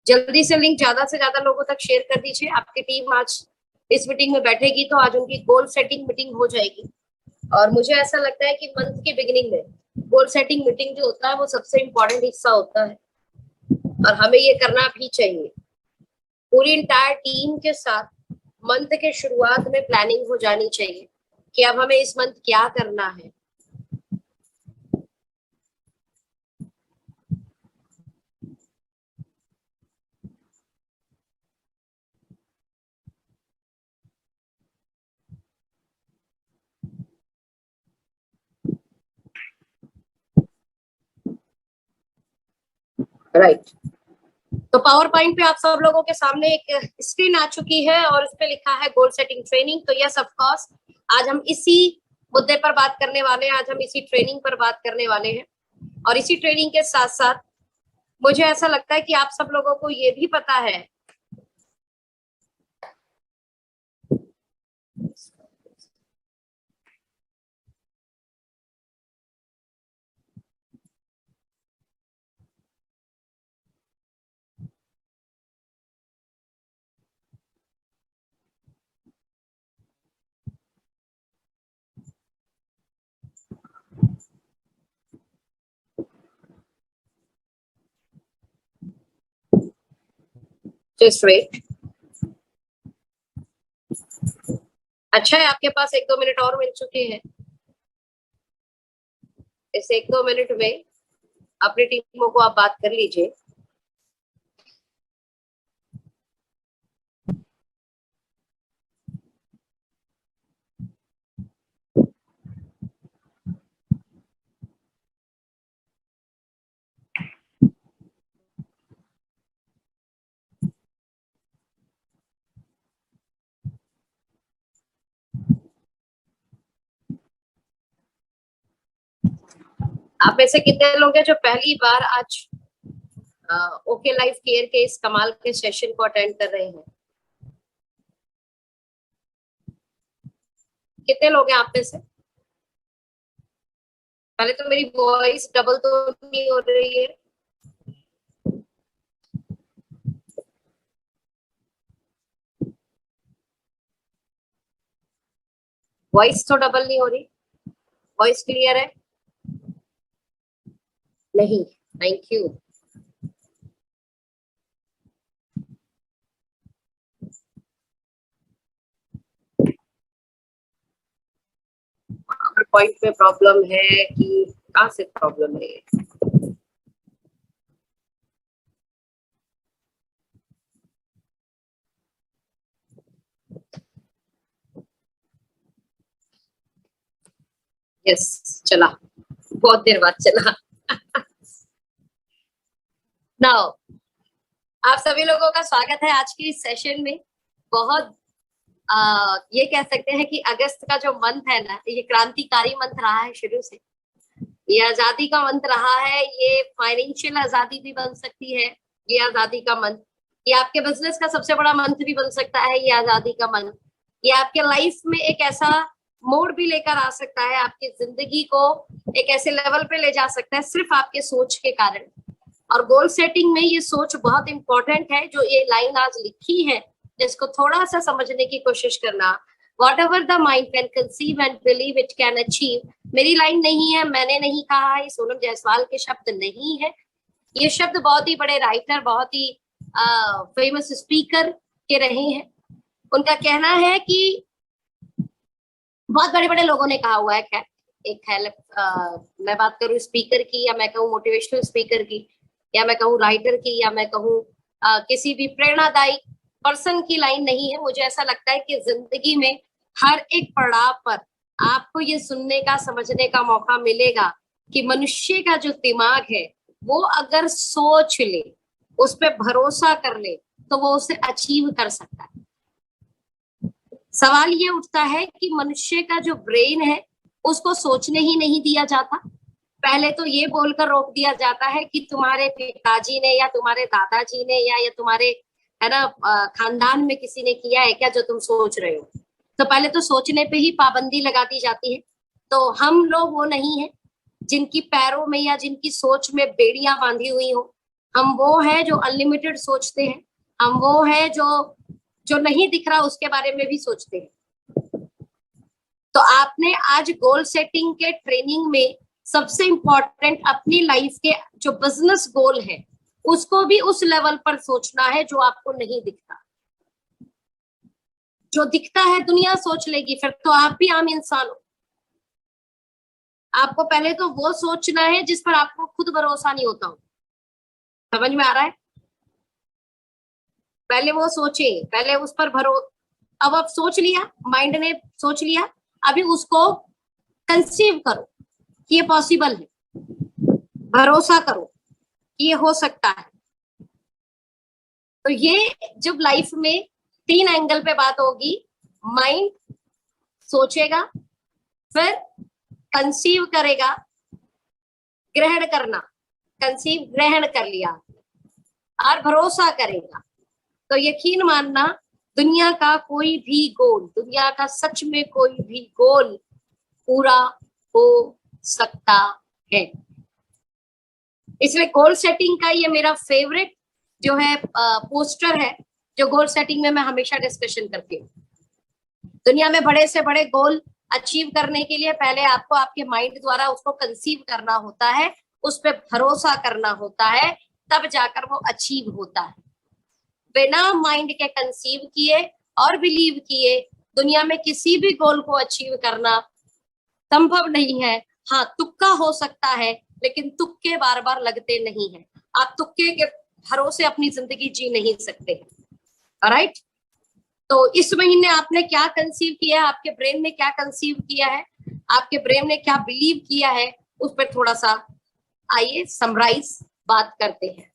जल्दी से लिंक ज्यादा से ज्यादा लोगों तक शेयर कर दीजिए। आपकी टीम आज इस मीटिंग में बैठेगी तो आज उनकी गोल सेटिंग मीटिंग हो जाएगी। और मुझे ऐसा लगता है कि मंथ की बिगिनिंग में गोल सेटिंग मीटिंग जो होता है वो सबसे इम्पोर्टेंट हिस्सा होता है और हमें ये करना भी चाहिए। पूरी इंटायर टीम के साथ मंथ के शुरुआत में प्लानिंग हो जानी चाहिए कि अब हमें इस मंथ क्या करना है। राइट। तो पावर पॉइंट पे आप सब लोगों के सामने एक स्क्रीन आ चुकी है और उस पे लिखा है गोल सेटिंग ट्रेनिंग। तो यस ऑफ कोर्स आज हम इसी मुद्दे पर बात करने वाले हैं, आज हम इसी ट्रेनिंग पर बात करने वाले हैं। और इसी ट्रेनिंग के साथ साथ मुझे ऐसा लगता है कि आप सब लोगों को ये भी पता है जस्ट वेट। अच्छा है आपके पास 1-2 मिनट और मिल चुके हैं। इस 1-2 मिनट में अपनी टीमों को आप बात कर लीजिए। आप में से कितने लोग हैं जो पहली बार आज ओके लाइफ केयर के इस कमाल के सेशन को अटेंड कर रहे हैं? कितने लोग हैं आप में से? पहले तो मेरी वॉइस डबल तो नहीं हो रही है? वॉइस तो डबल नहीं हो रही? वॉइस क्लियर है? नहीं। Thank you. पॉइंट में प्रॉब्लम है कि कहाँ से प्रॉब्लम है? यस चला, बहुत देर बाद चला। नाउ आप सभी लोगों का स्वागत है आज की इस सेशन में। बहुत ये कह सकते हैं कि अगस्त का जो मंथ है ना, ये क्रांतिकारी मंथ रहा है शुरू से। ये आजादी का मंथ रहा है, ये फाइनेंशियल आजादी भी बन सकती है ये आजादी का मंथ। ये आपके बिजनेस का सबसे बड़ा मंथ भी बन सकता है ये आजादी का मंथ। ये आपके लाइफ में एक ऐसा मोड़ भी लेकर आ सकता है, आपकी जिंदगी को एक ऐसे लेवल पे ले जा सकता है सिर्फ आपके सोच के कारण। और गोल सेटिंग में ये सोच बहुत इंपॉर्टेंट है। जो ये लाइन आज लिखी है जिसको थोड़ा सा समझने की कोशिश करना, what ever the mind can conceive and believe it can achieve. मेरी लाइन नहीं है, मैंने नहीं कहा है, सोनम जायसवाल के शब्द नहीं है। ये शब्द बहुत ही बड़े राइटर, बहुत ही फेमस स्पीकर के रहे हैं। उनका कहना है कि बहुत बड़े बड़े लोगों ने कहा हुआ है। खैर एक है, मैं बात करूं स्पीकर की, या मैं कहूँ मोटिवेशनल स्पीकर की, या मैं कहूँ राइटर की, या मैं कहूँ किसी भी प्रेरणादायी पर्सन की लाइन नहीं है। मुझे ऐसा लगता है कि जिंदगी में हर एक पड़ाव पर आपको ये सुनने का, समझने का मौका मिलेगा कि मनुष्य का जो दिमाग है वो अगर सोच ले, उस पर भरोसा कर ले, तो वो उसे अचीव कर सकता है। सवाल ये उठता है कि मनुष्य का जो ब्रेन है उसको सोचने ही नहीं दिया जाता। पहले तो ये बोलकर रोक दिया जाता है कि तुम्हारे पिताजी ने या तुम्हारे दादाजी ने या तुम्हारे है ना खानदान में किसी ने किया है क्या जो तुम सोच रहे हो। तो पहले तो सोचने पे ही पाबंदी लगा दी जाती है। तो हम लोग वो नहीं है जिनकी पैरों में या जिनकी सोच में बेड़ियां बांधी हुई हो, हम वो है जो अनलिमिटेड सोचते हैं, हम वो है जो जो नहीं दिख रहा उसके बारे में भी सोचते हैं। तो आपने आज गोल सेटिंग के ट्रेनिंग में सबसे इंपॉर्टेंट अपनी लाइफ के जो बिजनेस गोल है उसको भी उस लेवल पर सोचना है जो आपको नहीं दिखता। जो दिखता है दुनिया सोच लेगी, फिर तो आप भी आम इंसान हो। आपको पहले तो वो सोचना है जिस पर आपको खुद भरोसा नहीं होता हो। समझ में आ रहा है? पहले वो सोचे, पहले उस पर अब सोच लिया, माइंड ने सोच लिया, अभी उसको कंसीव करो कि ये पॉसिबल है, भरोसा करो कि ये हो सकता है। तो ये जब लाइफ में 3 एंगल पे बात होगी, माइंड सोचेगा, फिर कंसीव करेगा, ग्रहण करना, कंसीव ग्रहण कर लिया और भरोसा करेगा। तो यकीन मानना दुनिया का कोई भी गोल, दुनिया का सच में कोई भी गोल पूरा हो सकता है। इसलिए गोल सेटिंग का ये मेरा फेवरेट जो है पोस्टर है, जो गोल सेटिंग में मैं हमेशा डिस्कशन करती हूँ। दुनिया में बड़े से बड़े गोल अचीव करने के लिए पहले आपको आपके माइंड द्वारा उसको कंसीव करना होता है, उस पर भरोसा करना होता है, तब जाकर वो अचीव होता है। बिना माइंड के कंसीव किए और बिलीव किए दुनिया में किसी भी गोल को अचीव करना संभव नहीं है। हाँ, तुक्का हो सकता है, लेकिन तुक्के बार बार लगते नहीं है। आप तुक्के के भरोसे अपनी जिंदगी जी नहीं सकते। राइट? तो इस महीने आपने क्या कंसीव किया है, आपके ब्रेन ने क्या कंसीव किया है, आपके ब्रेन ने क्या बिलीव किया है, उस पर थोड़ा सा आइए समराइज बात करते हैं।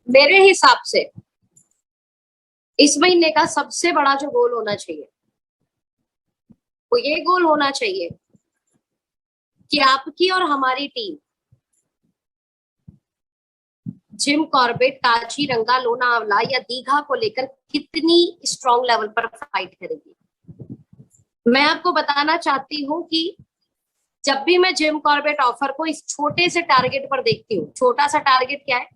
मेरे हिसाब से इस महीने का सबसे बड़ा जो गोल होना चाहिए वो ये गोल होना चाहिए कि आपकी और हमारी team Jim Corbett, Kaziranga, Lonavala या दीघा को लेकर कितनी स्ट्रॉन्ग लेवल पर फाइट करेगी। मैं आपको बताना चाहती हूँ कि जब भी मैं जिम कॉर्बेट ऑफर को इस छोटे से टारगेट पर देखती हूँ, छोटा सा टारगेट क्या है,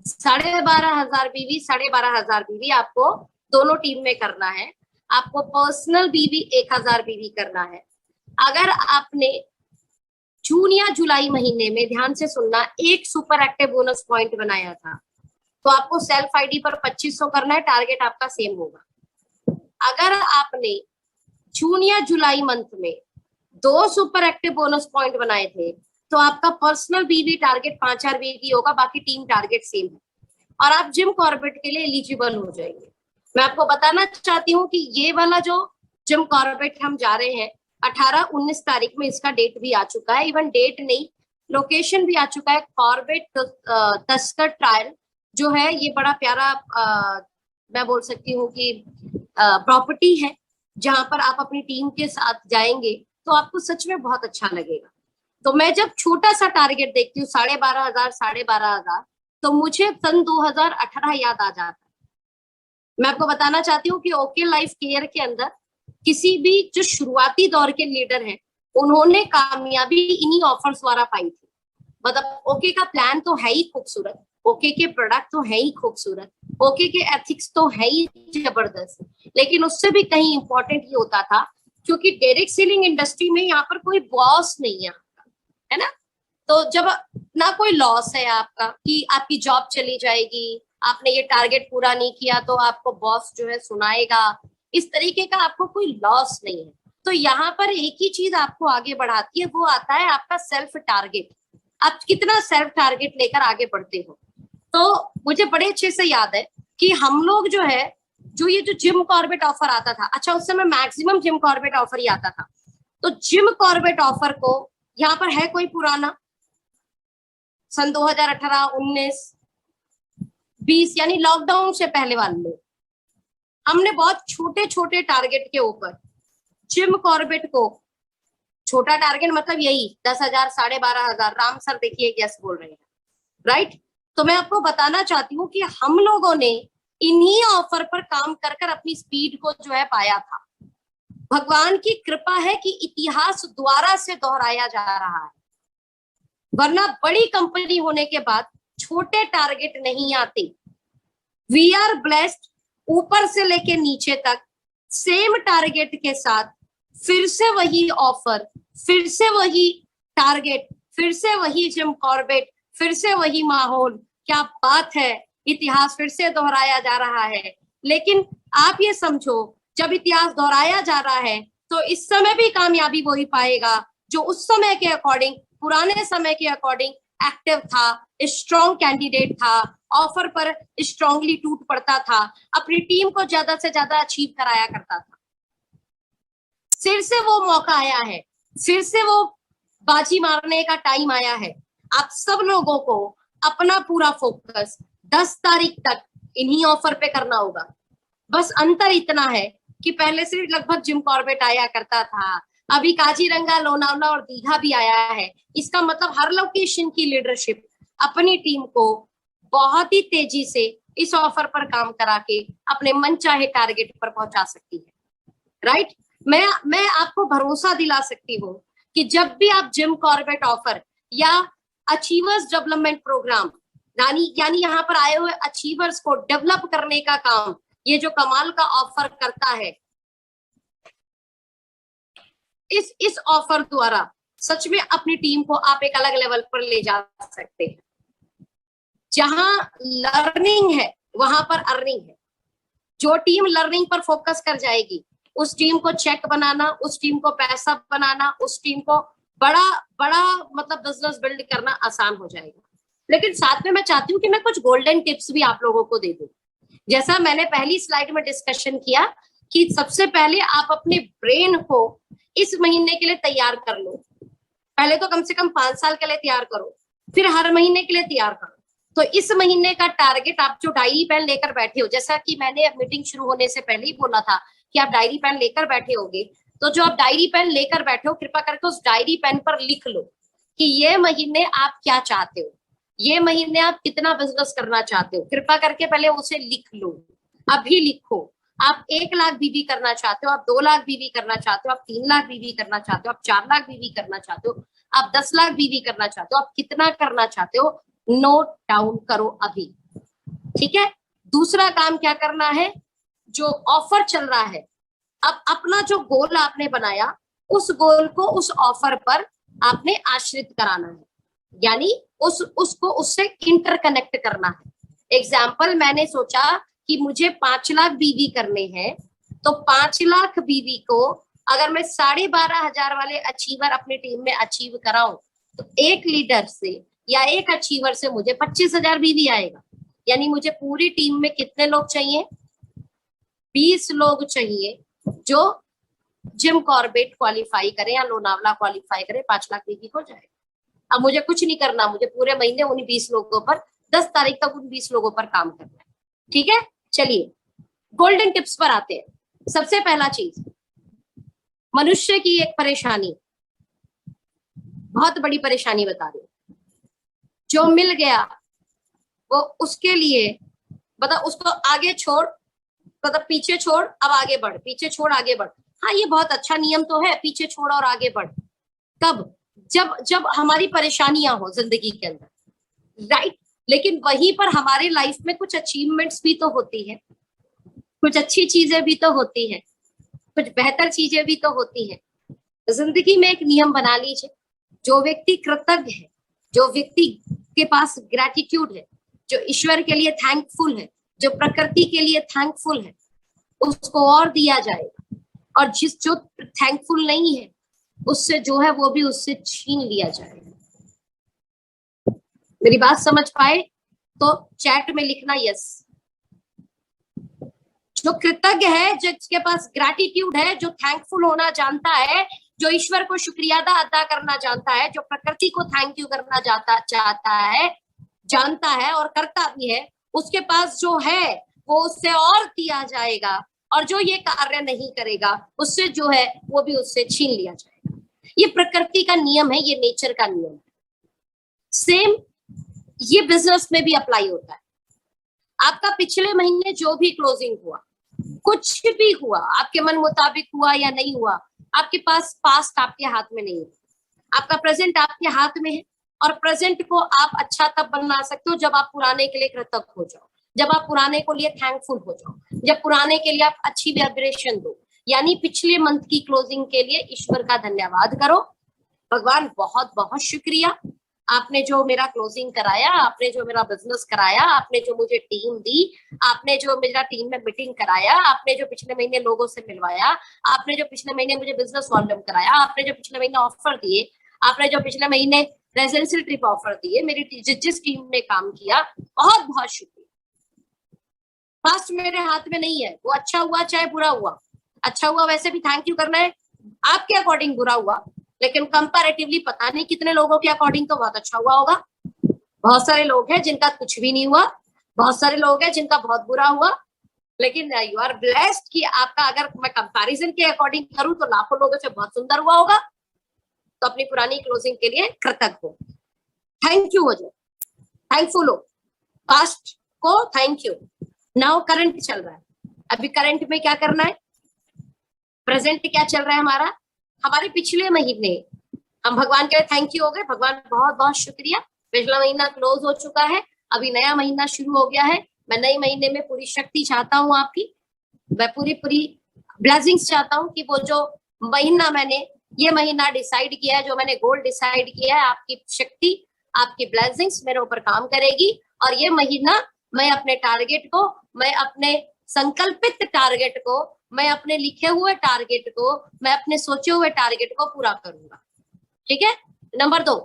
12,500 बीवी, 12,500 बीवी आपको दोनों टीम में करना है। आपको पर्सनल बीवी 1,000 बीवी करना है। अगर आपने जून या जुलाई महीने में, ध्यान से सुनना, एक सुपर एक्टिव बोनस पॉइंट बनाया था, तो आपको सेल्फ आईडी पर 2500 करना है, टारगेट आपका सेम होगा। अगर आपने जून या जुलाई मंथ में 2 सुपर एक्टिव बोनस पॉइंट बनाए थे, तो आपका पर्सनल बीवी टारगेट 5,000 बीवी होगा, बाकी टीम टारगेट सेम है और आप जिम कॉर्बेट के लिए एलिजिबल हो जाएंगे। मैं आपको बताना चाहती हूँ कि ये वाला जो जिम कॉर्बेट हम जा रहे हैं 18-19 तारीख में, इसका डेट भी आ चुका है, इवन डेट नहीं लोकेशन भी आ चुका है। कॉर्बेट तस्कर ट्रायल जो है, ये बड़ा प्यारा मैं बोल सकती हूँ कि प्रॉपर्टी है, जहां पर आप अपनी टीम के साथ जाएंगे तो आपको सच में बहुत अच्छा लगेगा। तो मैं जब छोटा सा टारगेट देखती हूँ 12,500, 12,500, तो मुझे सन 2018 याद आ जाता है। मैं आपको बताना चाहती हूँ कि ओके लाइफ केयर के अंदर किसी भी जो शुरुआती दौर के लीडर हैं, उन्होंने कामयाबी इन्हीं ऑफर्स द्वारा पाई थी। मतलब ओके का प्लान तो है ही खूबसूरत, ओके के प्रोडक्ट तो है ही खूबसूरत, ओके के एथिक्स तो है ही जबरदस्त, लेकिन उससे भी कहीं इंपॉर्टेंट ये होता था, क्योंकि डायरेक्ट सेलिंग इंडस्ट्री में यहाँ पर कोई बॉस नहीं है आपका, है ना। तो जब ना कोई लॉस है आपका कि आपकी जॉब चली जाएगी, आपने ये टारगेट पूरा नहीं किया तो आपको बॉस जो है सुनाएगा, इस तरीके का आपको कोई लॉस नहीं है। तो यहाँ पर एक ही चीज आपको आगे बढ़ाती है, वो आता है आपका सेल्फ टारगेट। आप कितना सेल्फ टारगेट लेकर आगे बढ़ते हो। तो मुझे बड़े अच्छे से याद है कि हम लोग जो है जो ये जो जिम कॉर्बेट ऑफर आता था, अच्छा उस समय मैक्सिमम जिम कॉर्बेट ऑफर ही आता था, तो जिम कॉर्बेट ऑफर को यहाँ पर है कोई पुराना, सन 2018, 19, 20 यानी लॉकडाउन से पहले वाले, हमने बहुत छोटे छोटे टारगेट के ऊपर जिम कॉर्बेट को, छोटा टारगेट मतलब यही 10,000, 12,500, राम सर देखिए यस बोल रहे हैं, राइट। तो मैं आपको बताना चाहती हूँ कि हम लोगों ने इन्हीं ऑफर पर काम कर कर अपनी स्पीड को जो है पाया था। भगवान की कृपा है कि इतिहास दोबारा से दोहराया जा रहा है, वरना बड़ी कंपनी होने के बाद छोटे टारगेट नहीं आते। वी आर ब्लेस्ड, ऊपर से लेके नीचे तक सेम टारगेट के साथ, फिर से वही ऑफर, फिर से वही टारगेट, फिर से वही जिम कॉर्बेट, फिर से वही माहौल। क्या बात है, इतिहास फिर से दोहराया जा रहा है। लेकिन आप ये समझो, जब इतिहास दोहराया जा रहा है तो इस समय भी कामयाबी वही पाएगा जो उस समय के अकॉर्डिंग, पुराने समय के अकॉर्डिंग एक्टिव था, स्ट्रॉन्ग कैंडिडेट था, ऑफर पर स्ट्रांगली टूट पड़ता था, अपनी टीम को ज्यादा से ज्यादा अचीव कराया करता था। फिर से वो मौका आया है, फिर से वो बाजी मारने का टाइम आया है। आप सब लोगों को अपना पूरा फोकस 10 तारीख तक इन्हीं ऑफर पे करना होगा। बस अंतर इतना है कि पहले सिर्फ लगभग जिम कॉर्बेट आया करता था, अभी काजीरंगा, लोनावला और दीघा भी आया है। इसका मतलब हर लोकेशन की लीडरशिप अपनी टीम को बहुत ही तेजी से इस ऑफर पर काम करा के अपने मनचाहे टारगेट पर पहुंचा सकती है, राइट। मैं आपको भरोसा दिला सकती हूँ कि जब भी आप जिम कॉर्बेट ऑफर या अचीवर्स डेवलपमेंट प्रोग्राम, यानी यहाँ पर आए हुए अचीवर्स को डेवलप करने का काम ये जो कमाल का ऑफर करता है, इस ऑफर द्वारा सच में अपनी टीम को आप एक अलग लेवल पर ले जा सकते हैं। जहां लर्निंग है वहां पर अर्निंग है। जो टीम लर्निंग पर फोकस कर जाएगी, उस टीम को चेक बनाना, उस टीम को पैसा बनाना, उस टीम को बड़ा बड़ा मतलब बिजनेस बिल्ड करना आसान हो जाएगा। लेकिन साथ में मैं चाहती हूँ कि मैं कुछ गोल्डन टिप्स भी आप लोगों को दे दूं। जैसा मैंने पहली स्लाइड में डिस्कशन किया कि सबसे पहले आप अपने ब्रेन को इस महीने के लिए तैयार कर लो। पहले तो कम से कम 5 साल के लिए तैयार करो, फिर हर महीने के लिए तैयार करो। तो इस महीने का टारगेट आप जो डायरी पेन लेकर बैठे हो, जैसा कि मैंने मीटिंग शुरू होने से पहले ही बोला था कि आप डायरी पेन लेकर बैठे होगे, तो जो आप डायरी पेन लेकर बैठे हो, कृपा करके उस डायरी पेन पर लिख लो कि ये महीने आप क्या चाहते हो, ये महीने आप कितना बिजनेस करना चाहते हो। कृपा करके पहले उसे लिख लो, अभी लिखो। आप 1 लाख बीवी करना चाहते हो, आप 2 लाख बीवी करना चाहते हो, आप 3 लाख बीवी करना चाहते हो, आप 4 लाख बीवी करना चाहते हो, आप 10 लाख बीवी करना चाहते हो, आप कितना करना चाहते हो, नोट डाउन करो अभी, ठीक है। दूसरा काम क्या करना है, जो ऑफर चल रहा है, अब अपना जो गोल आपने बनाया, उस गोल को उस ऑफर पर आपने आश्रित कराना है, यानी उसको उससे इंटरकनेक्ट करना है। एग्जाम्पल, मैंने सोचा कि मुझे 5 लाख बीवी करने हैं, तो 5 लाख बीवी को अगर मैं 12,500 वाले अचीवर अपनी टीम में अचीव कराऊं, तो एक लीडर से या एक अचीवर से मुझे 25,000 बीवी आएगा। यानी मुझे पूरी टीम में कितने लोग चाहिए, 20 लोग चाहिए जो जिम कॉर्बेट क्वालिफाई करे या लोनावला क्वालिफाई करे, 5 लाख बीवी हो जाएगा। अब मुझे कुछ नहीं करना, मुझे पूरे महीने उन 20 लोगों पर, 10 तारीख तक उन 20 लोगों पर काम करना है, ठीक है। चलिए गोल्डन टिप्स पर आते हैं। सबसे पहला चीज, मनुष्य की एक परेशानी, बहुत बड़ी परेशानी बता रही हूं, जो मिल गया वो उसके लिए, मतलब उसको आगे छोड़, मतलब पीछे छोड़, अब आगे बढ़, पीछे छोड़ आगे बढ़। हाँ, ये बहुत अच्छा नियम तो है, पीछे छोड़ और आगे बढ़। कब, जब हमारी परेशानियां हो जिंदगी के अंदर, राइट। लेकिन वहीं पर हमारे लाइफ में कुछ अचीवमेंट्स भी तो होती है, कुछ अच्छी चीजें भी तो होती है, कुछ बेहतर चीजें भी तो होती है। जिंदगी में एक नियम बना लीजिए, जो व्यक्ति कृतज्ञ है, जो व्यक्ति के पास ग्रेटिट्यूड है, जो ईश्वर के लिए थैंकफुल है, जो प्रकृति के लिए थैंकफुल है, उसको और दिया जाएगा। और जो थैंकफुल नहीं है, उससे जो है वो भी उससे छीन लिया जाएगा। मेरी बात समझ पाए तो चैट में लिखना यस। जो कृतज्ञ है, जिसके पास ग्रैटिट्यूड है, जो थैंकफुल होना जानता है, जो ईश्वर को शुक्रिया अदा करना जानता है, जो प्रकृति को थैंक यू करना जानता है और करता भी है, उसके पास जो है वो उससे और दिया जाएगा, और जो ये कार्य नहीं करेगा उससे जो है वो भी उससे छीन लिया जाएगा। ये प्रकृति का नियम है, ये नेचर का नियम है। सेम ये बिजनेस में भी अप्लाई होता है। आपका पिछले महीने जो भी क्लोजिंग हुआ, कुछ भी हुआ, आपके मन मुताबिक हुआ या नहीं हुआ, आपके पास पास्ट आपके हाथ में नहीं है, आपका प्रेजेंट आपके हाथ में है। और प्रेजेंट को आप अच्छा तब बना सकते हो जब आप पुराने के लिए कृतज्ञ हो जाओ, जब आप पुराने को लिए थैंकफुल हो जाओ, जब पुराने के लिए आप अच्छी वाइब्रेशन दो। यानी पिछले मंथ की क्लोजिंग के लिए ईश्वर का धन्यवाद करो, भगवान बहुत बहुत शुक्रिया, आपने जो मेरा क्लोजिंग कराया, आपने जो मेरा बिजनेस कराया, आपने जो मुझे टीम दी, आपने जो मेरा टीम में मीटिंग कराया, आपने जो पिछले महीने लोगों से मिलवाया, आपने जो पिछले महीने मुझे बिजनेस वॉल्यूम कराया, आपने जो पिछले महीने ऑफर दिए, आपने जो पिछले महीने रेजिडेंशियल ट्रिप ऑफर दिए, मेरी जिस टीम ने काम किया, बहुत बहुत शुक्रिया। पास्ट मेरे हाथ में नहीं है, वो अच्छा हुआ चाहे बुरा हुआ, अच्छा हुआ वैसे भी थैंक यू करना है, आपके अकॉर्डिंग बुरा हुआ, लेकिन कंपैरेटिवली पता नहीं कितने लोगों के अकॉर्डिंग तो बहुत अच्छा हुआ होगा। बहुत सारे लोग हैं जिनका कुछ भी नहीं हुआ, बहुत सारे लोग हैं जिनका बहुत बुरा हुआ, लेकिन यू आर ब्लेस्ड कि आपका, अगर मैं कंपैरिजन के अकॉर्डिंग करूं तो लाखों लोगों से बहुत सुंदर हुआ होगा। तो अपनी पुरानी क्लोजिंग के लिए कृतज्ञ हो, थैंक यू हो जाए, थैंकफुल हो, पास्ट को थैंक यू। नाउ करंट चल रहा है, अभी करंट में क्या करना है, प्रेजेंट क्या चल रहा है हमारा, हमारे पिछले महीने हम भगवान के थैंक यू हो गए, भगवान बहुत बहुत शुक्रिया, पिछला महीना क्लोज हो चुका है, अभी नया महीना शुरू हो गया है, मैं नए महीने में पूरी शक्ति चाहता हूँ आपकी, मैं पूरी ब्लेसिंग्स चाहता हूँ कि वो जो महीना मैंने ये महीना डिसाइड किया है, जो मैंने गोल डिसाइड किया है, आपकी शक्ति, आपकी ब्लेसिंग्स मेरे ऊपर काम करेगी, और ये महीना मैं अपने टारगेट को, मैं अपने संकल्पित टारगेट को, मैं अपने लिखे हुए टारगेट को, मैं अपने सोचे हुए टारगेट को पूरा करूंगा। ठीक है। नंबर 2,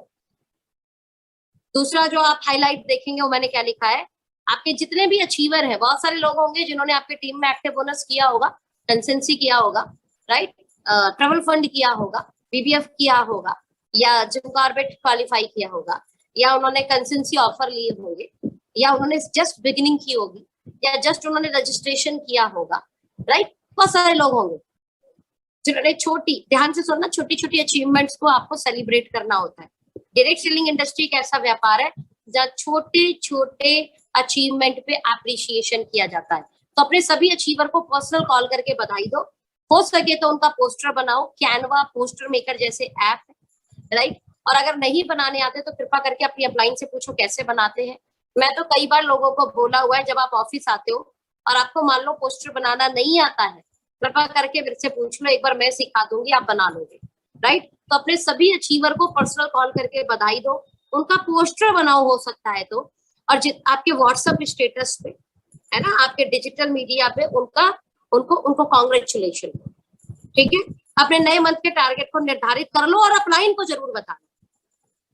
दूसरा जो आप हाईलाइट देखेंगे वो मैंने क्या लिखा है, आपके जितने भी अचीवर हैं, बहुत सारे लोग होंगे जिन्होंने आपके टीम में एक्टिव बोनस किया होगा, कंसेंसी किया होगा, राइट, ट्रेवल फंड किया होगा, बीबीएफ किया होगा, या जिम कॉर्बेट क्वालिफाई किया होगा, या उन्होंने कंसेंसी ऑफर लिए होंगे, या उन्होंने जस्ट बिगिनिंग की होगी, या जस्ट उन्होंने रजिस्ट्रेशन किया होगा, राइट। बहुत सारे लोग होंगे जिन्होंने छोटी, ध्यान से सुनना, छोटी छोटी अचीवमेंट्स को आपको सेलिब्रेट करना होता है। डायरेक्ट सेलिंग इंडस्ट्री एक ऐसा व्यापार है जहाँ छोटे छोटे अचीवमेंट पे एप्रिसिएशन किया जाता है। तो अपने सभी अचीवर को पर्सनल कॉल करके बधाई दो, हो सके तो उनका पोस्टर बनाओ, कैनवा, पोस्टर मेकर जैसे ऐप है, राइट। और अगर नहीं बनाने आते तो कृपा करके अपनी अपलाइन से पूछो कैसे बनाते हैं। मैं तो कई बार लोगों को बोला हुआ है, जब आप ऑफिस आते हो और आपको मान लो पोस्टर बनाना नहीं आता है, कृपा करके मेरे से पूछ लो, एक बार मैं सिखा दूंगी, आप बना लोगे, राइट। तो अपने सभी अचीवर को पर्सनल कॉल करके बधाई दो, उनका पोस्टर बनाओ हो सकता है तो, और आपके व्हाट्सएप स्टेटस पे, है ना, आपके डिजिटल मीडिया पे उनको कॉन्ग्रेचुलेशन, ठीक है। अपने नए मंथ के टारगेट को निर्धारित कर लो और अपलाइन को जरूर बताओ,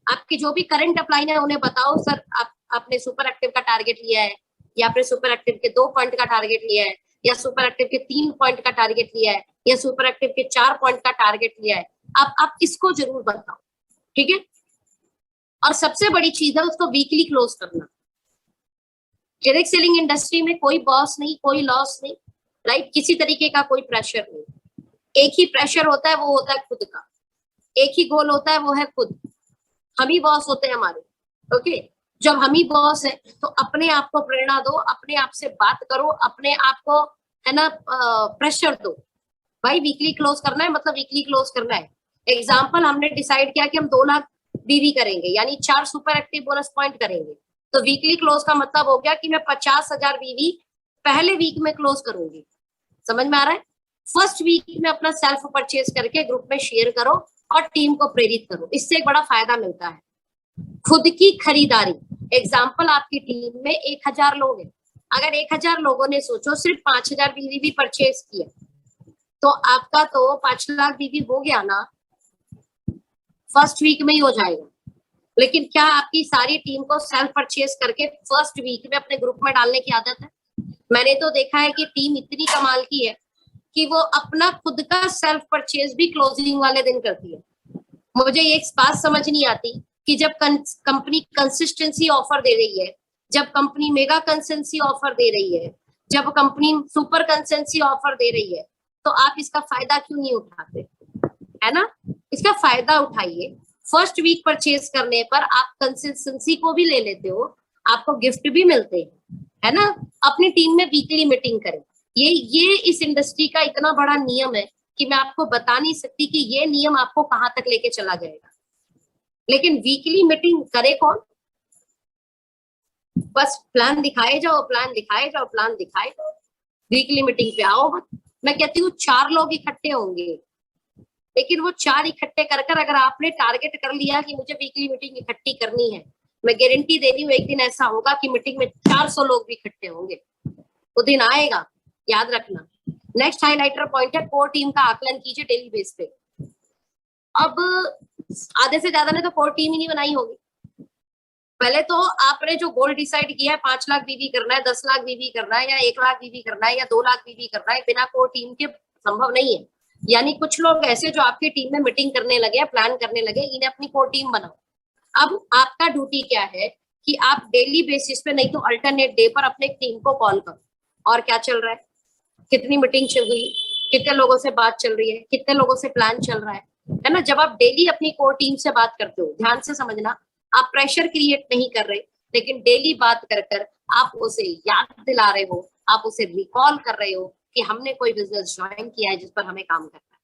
आपकी जो भी करंट अपलाइन है उन्हें बताओ, सर आपने सुपर एक्टिव का टारगेट लिया है, या आपने सुपर एक्टिव के 2 पॉइंट का टारगेट लिया है, या सुपर एक्टिव के 3 पॉइंट का टारगेट लिया है, या सुपर एक्टिव के 4 पॉइंट का टारगेट लिया है, आप इसको जरूर बताओ, ठीक है। और सबसे बड़ी चीज है उसको वीकली क्लोज करना। डायरेक्ट सेलिंग इंडस्ट्री में कोई बॉस नहीं, कोई लॉस नहीं, राइट, किसी तरीके का कोई प्रेशर नहीं, एक ही प्रेशर होता है, वो होता है खुद का, एक ही गोल होता है, वो है खुद, हम ही बॉस होते हैं हमारे, ओके। जब हम ही बॉस है तो अपने आप को प्रेरणा दो, अपने आप से बात करो, अपने आप को, है ना, प्रेशर दो, भाई वीकली क्लोज करना है, मतलब वीकली क्लोज करना है। एग्जाम्पल, हमने डिसाइड किया कि हम 2 लाख बीवी करेंगे, यानी 4 सुपर एक्टिव बोनस पॉइंट करेंगे, तो वीकली क्लोज का मतलब हो गया कि मैं 50,000 बीवी पहले वीक में क्लोज करूंगी। समझ में आ रहा है। फर्स्ट वीक में अपना सेल्फ परचेज करके ग्रुप में शेयर करो और टीम को प्रेरित करो, इससे एक बड़ा फायदा मिलता है। खुद की खरीदारी, एग्जाम्पल, आपकी टीम में 1000 लोग हैं, अगर 1000 लोगों ने सोचो सिर्फ 5000 बीवी भी परचेज किया, तो आपका तो 5 लाख बीवी हो गया ना, फर्स्ट वीक में ही हो जाएगा। लेकिन क्या आपकी सारी टीम को सेल्फ परचेज करके फर्स्ट वीक में अपने ग्रुप में डालने की आदत है? मैंने तो देखा है कि टीम इतनी कमाल की है कि वो अपना खुद का सेल्फ परचेज भी क्लोजिंग वाले दिन करती है। मुझे ये बात समझ नहीं आती कि जब कंपनी कंसिस्टेंसी ऑफर दे रही है, जब कंपनी मेगा कंसिस्टेंसी ऑफर दे रही है, जब कंपनी सुपर कंसिस्टेंसी ऑफर दे रही है, तो आप इसका फायदा क्यों नहीं उठाते? है ना, इसका फायदा उठाइए। फर्स्ट वीक परचेज करने पर आप कंसिस्टेंसी को भी ले लेते हो, आपको गिफ्ट भी मिलते हैं, है ना। अपनी टीम में वीकली मीटिंग करें। ये इस इंडस्ट्री का इतना बड़ा नियम है कि मैं आपको बता नहीं सकती कि ये नियम आपको कहां तक लेके चला जाएगा। लेकिन वीकली मीटिंग करे कौन? बस प्लान दिखाए जाओ, प्लान दिखाए जाओ, प्लान दिखाए जाओ, वीकली मीटिंग पे आओ मत। मैं कहती हूँ 4 लोग इकट्ठे होंगे, लेकिन वो 4 इकट्ठे कर कर अगर आपने टारगेट कर लिया कि मुझे वीकली मीटिंग इकट्ठी करनी है, मैं गारंटी दे रही हूँ एक दिन ऐसा होगा कि मीटिंग में 400 लोग भी इकट्ठे होंगे। वो दिन आएगा, याद रखना। नेक्स्ट हाइलाइटर पॉइंट है, कोर टीम का आकलन कीजिए डेली बेस पे। अब आधे से ज्यादा ने तो कोर टीम ही नहीं बनाई होगी। पहले तो आपने जो गोल डिसाइड किया है 5 लाख बीवी करना है, 10 लाख बीवी करना है, या 1 लाख बीवी करना है, या 2 लाख बीवी करना है, बिना कोर टीम के संभव नहीं है। यानी कुछ लोग ऐसे जो आपकी टीम में मीटिंग करने लगे, प्लान करने लगे, इन्हें अपनी कोर टीम बनाओ। अब आपका ड्यूटी क्या है कि आप डेली बेसिस पे, नहीं तो अल्टरनेट डे पर अपने टीम को कॉल करो, और क्या चल रहा है, कितनी मीटिंग चल रही है, कितने लोगों से बात चल रही है, कितने लोगों से प्लान चल रहा है ना। जब आप डेली अपनी कोर टीम से बात करते हो, ध्यान से समझना, आप प्रेशर क्रिएट नहीं कर रहे, लेकिन डेली बात कर कर आप उसे याद दिला रहे हो, आप उसे रिकॉल कर रहे हो कि हमने कोई बिजनेस ज्वाइन किया है जिस पर हमें काम करना है।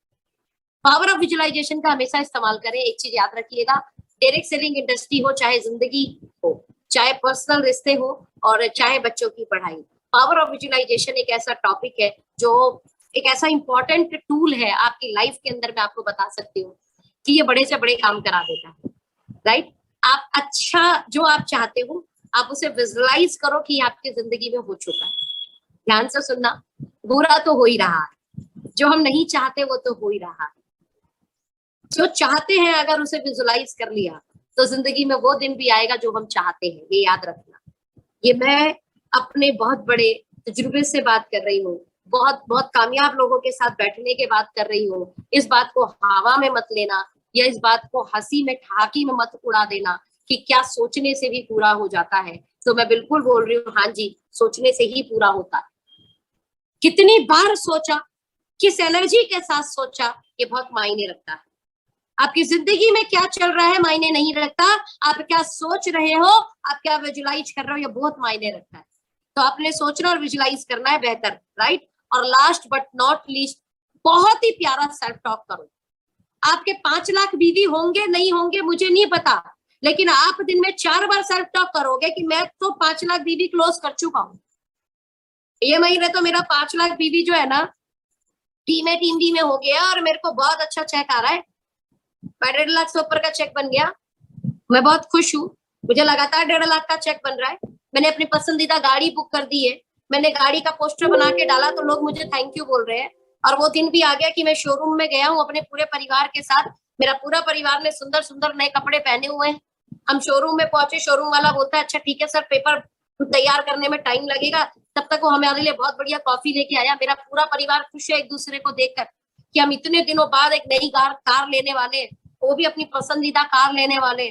पावर ऑफ विजुअलाइजेशन का हमेशा इस्तेमाल करें। एक चीज याद रखिएगा, डायरेक्ट सेलिंग इंडस्ट्री हो, चाहे जिंदगी हो, चाहे पर्सनल रिश्ते हो, और चाहे बच्चों की पढ़ाई, पावर ऑफ विजुअलाइजेशन एक ऐसा टॉपिक है जो एक ऐसा इंपॉर्टेंट टूल है आपकी लाइफ के अंदर। मैं आपको बता सकती हूँ कि ये बड़े से बड़े काम करा देता है, राइट। आप अच्छा जो आप चाहते हो, आप उसे विजुअलाइज करो कि आपकी जिंदगी में हो चुका है। ध्यान से सुनना, बुरा तो हो ही रहा है, जो हम नहीं चाहते वो तो हो ही रहा है। जो चाहते हैं अगर उसे विजुअलाइज कर लिया, तो जिंदगी में वो दिन भी आएगा जो हम चाहते हैं। ये याद रखना। ये मैं अपने बहुत बड़े तजुर्बे से बात कर रही हूँ, बहुत बहुत कामयाब लोगों के साथ बैठने के बात कर रही हूँ। इस बात को हवा में मत लेना, या इस बात को हंसी में ठहाकी में मत उड़ा देना कि क्या सोचने से भी पूरा हो जाता है। तो मैं बिल्कुल बोल रही हूँ, हाँ जी, सोचने से ही पूरा होता है। कितनी बार सोचा, किस एनर्जी के साथ सोचा, ये बहुत मायने रखता है। आपकी जिंदगी में क्या चल रहा है मायने नहीं रखता, आप क्या सोच रहे हो, आप क्या विजुलाइज कर रहे हो, ये बहुत मायने रखता है। तो आपने सोचना और विजुलाइज करना है बेहतर, राइट। और लास्ट बट नॉट लीस्ट, बहुत ही प्यारा सेल्फ टॉक करो। आपके 5 लाख बीवी होंगे नहीं होंगे मुझे नहीं पता, लेकिन आप दिन में 4 बार सेल्फ टॉक करोगे कि मैं तो 5 लाख बीवी क्लोज कर चुका हूं। ये महीने तो मेरा 5 लाख बीवी जो है ना, टीम बी में हो गया, और मेरे को बहुत अच्छा चेक आ रहा है, 1.5 लाख से ऊपर का चेक बन गया। मैं बहुत खुश हूँ, मुझे लगातार 1.5 लाख का चेक बन रहा है। मैंने अपनी पसंदीदा गाड़ी बुक कर दी है, मैंने गाड़ी का पोस्टर बना के डाला तो लोग मुझे थैंक यू बोल रहे हैं। और वो दिन भी आ गया कि मैं शोरूम में गया हूँ अपने पूरे परिवार के साथ, मेरा पूरा परिवार ने सुंदर सुंदर नए कपड़े पहने हुए हैं। हम शोरूम में पहुंचे, शोरूम वाला बोलता है अच्छा ठीक है सर, पेपर तैयार करने में टाइम लगेगा, तब तक वो हमारे लिए बहुत बढ़िया कॉफी लेके आया। मेरा पूरा परिवार खुश है एक दूसरे को देखकर कि हम इतने दिनों बाद एक नई कार लेने वाले, वो भी अपनी पसंदीदा कार लेने वाले।